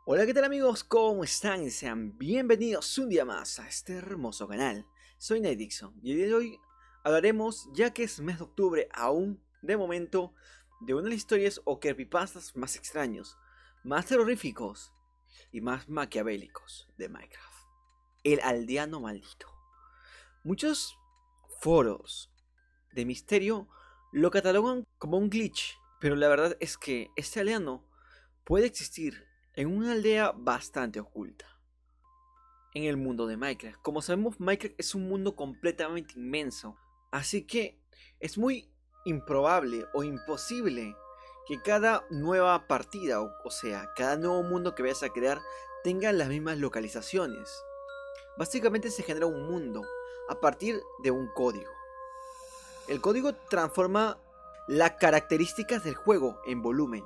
Hola, ¿qué tal amigos? ¿Cómo están? Sean bienvenidos un día más a este hermoso canal. Soy Nate Dixon y el día de hoy hablaremos, ya que es mes de octubre aún de momento, de una de las historias o creepypastas más extraños, más terroríficos y más maquiavélicos de Minecraft. El aldeano maldito. Muchos foros de misterio lo catalogan como un glitch, pero la verdad es que este aldeano puede existir en una aldea bastante oculta en el mundo de Minecraft. Como sabemos, Minecraft es un mundo completamente inmenso, así que es muy improbable o imposible que cada nueva partida, o sea, cada nuevo mundo que vayas a crear tenga las mismas localizaciones. Básicamente se genera un mundo a partir de un código. El código transforma las características del juego en volumen.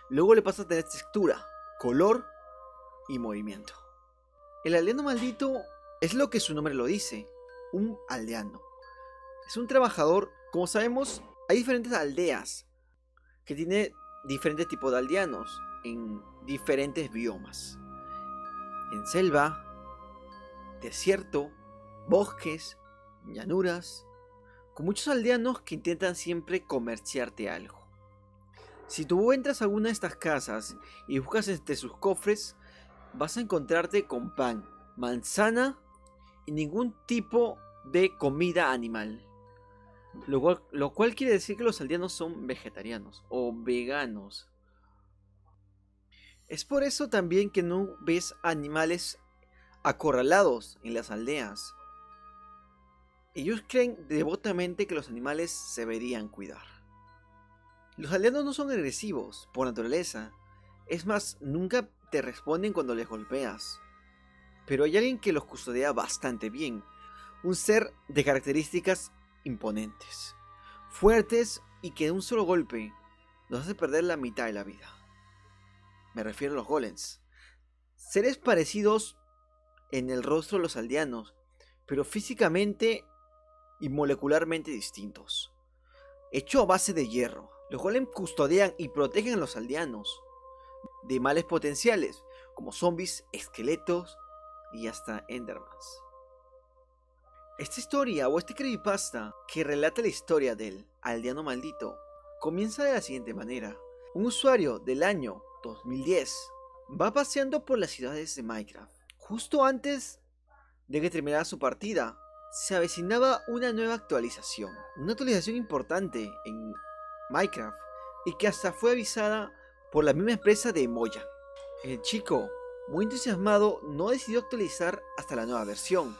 Luego le pasa a tener textura, color y movimiento. El aldeano maldito es lo que su nombre lo dice, un aldeano. Es un trabajador. Como sabemos, hay diferentes aldeas que tienen diferentes tipos de aldeanos en diferentes biomas. En selva, desierto, bosques, llanuras, con muchos aldeanos que intentan siempre comerciarte algo. Si tú entras a alguna de estas casas y buscas entre sus cofres, vas a encontrarte con pan, manzana y ningún tipo de comida animal. Lo cual quiere decir que los aldeanos son vegetarianos o veganos. Es por eso también que no ves animales acorralados en las aldeas. Ellos creen devotamente que los animales se deberían cuidar. Los aldeanos no son agresivos por naturaleza. Es más, nunca te responden cuando les golpeas. Pero hay alguien que los custodia bastante bien. Un ser de características imponentes, fuertes y que de un solo golpe nos hace perder la mitad de la vida. Me refiero a los golems. Seres parecidos en el rostro de los aldeanos, pero físicamente y molecularmente distintos. Hecho a base de hierro, los golems custodian y protegen a los aldeanos de males potenciales, como zombies, esqueletos y hasta endermans. Esta historia o este creepypasta que relata la historia del aldeano maldito comienza de la siguiente manera. Un usuario del año 2010 va paseando por las ciudades de Minecraft. Justo antes de que terminara su partida, se avecinaba una nueva actualización. Una actualización importante en Minecraft y que hasta fue avisada por la misma empresa de Mojang. El chico, muy entusiasmado, no decidió actualizar hasta la nueva versión.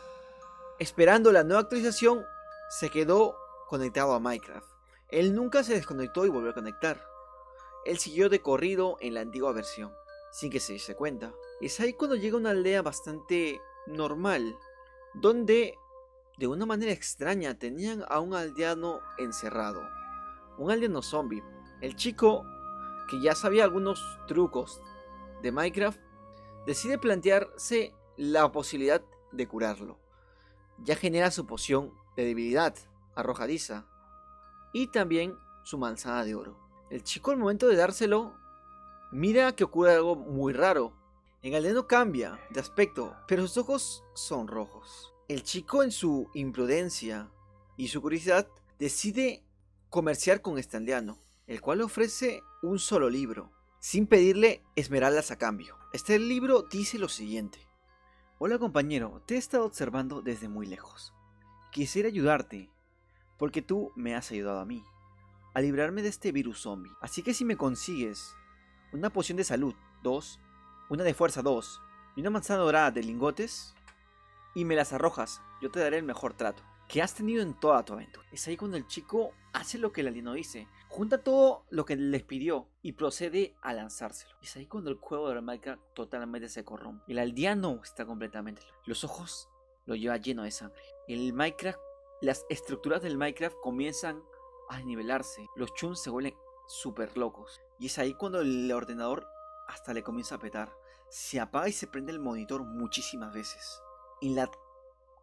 Esperando la nueva actualización, se quedó conectado a Minecraft. Él nunca se desconectó y volvió a conectar. Él siguió de corrido en la antigua versión, sin que se diese cuenta. Es ahí cuando llega a una aldea bastante normal, donde de una manera extraña tenían a un aldeano encerrado. Un aldeano zombie. El chico, que ya sabía algunos trucos de Minecraft, decide plantearse la posibilidad de curarlo. Ya genera su poción de debilidad arrojadiza y también su manzana de oro. El chico al momento de dárselo mira que ocurre algo muy raro. El aldeano cambia de aspecto, pero sus ojos son rojos. El chico, en su imprudencia y su curiosidad, decide comerciar con este aldeano, el cual le ofrece un solo libro, sin pedirle esmeraldas a cambio. Este libro dice lo siguiente: hola compañero, te he estado observando desde muy lejos. Quisiera ayudarte, porque tú me has ayudado a mí, a librarme de este virus zombie. Así que si me consigues una poción de salud 2, una de fuerza 2 y una manzana dorada de lingotes, y me las arrojas, yo te daré el mejor trato que has tenido en toda tu aventura. Es ahí cuando el chico hace lo que el aldeano dice, junta todo lo que les pidió y procede a lanzárselo. Es ahí cuando el juego de Minecraft totalmente se corrompe. El aldeano está completamente loco. Los ojos lo lleva lleno de sangre. El Minecraft, las estructuras del Minecraft comienzan a desnivelarse. Los chuns se vuelven súper locos. Y es ahí cuando el ordenador hasta le comienza a petar. Se apaga y se prende el monitor muchísimas veces. En la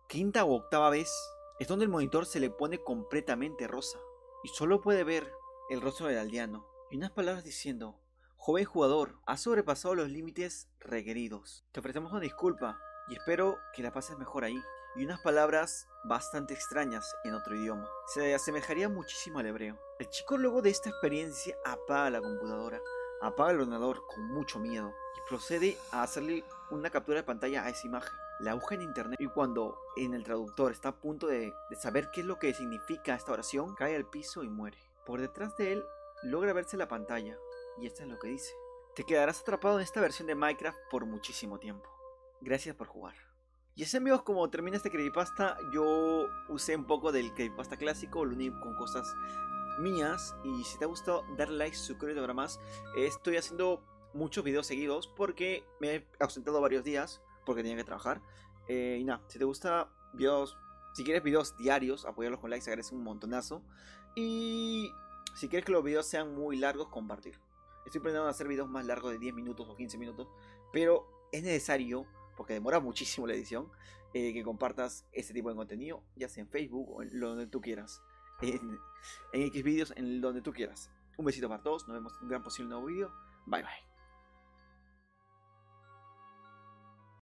quinta o octava vez es donde el monitor se le pone completamente rosa y solo puede ver el rostro del aldeano y unas palabras diciendo: Joven jugador, has sobrepasado los límites requeridos. Te ofrecemos una disculpa y espero que la pases mejor ahí. Y unas palabras bastante extrañas en otro idioma. Se asemejaría muchísimo al hebreo. El chico luego de esta experiencia apaga la computadora, apaga el ordenador con mucho miedo y procede a hacerle una captura de pantalla a esa imagen. La busca en internet y cuando en el traductor está a punto de saber qué es lo que significa esta oración, cae al piso y muere. Por detrás de él logra verse la pantalla y esto es lo que dice: te quedarás atrapado en esta versión de Minecraft por muchísimo tiempo. Gracias por jugar. Y así, amigos, como termina este creepypasta, yo usé un poco del creepypasta clásico, lo uní con cosas mías. Y si te ha gustado, dale like, suscríbete para más. Estoy haciendo muchos videos seguidos porque me he ausentado varios días porque tenía que trabajar. Y nada, si te gusta videos, si quieres videos diarios, apoyarlos con likes, se agradece un montonazo. Y si quieres que los videos sean muy largos, compartir. Estoy planeando hacer videos más largos de 10 minutos o 15 minutos, pero es necesario, porque demora muchísimo la edición, que compartas este tipo de contenido, ya sea en Facebook o en donde tú quieras, en Xvideos, en donde tú quieras. Un besito para todos, nos vemos en un gran posible nuevo video. Bye bye.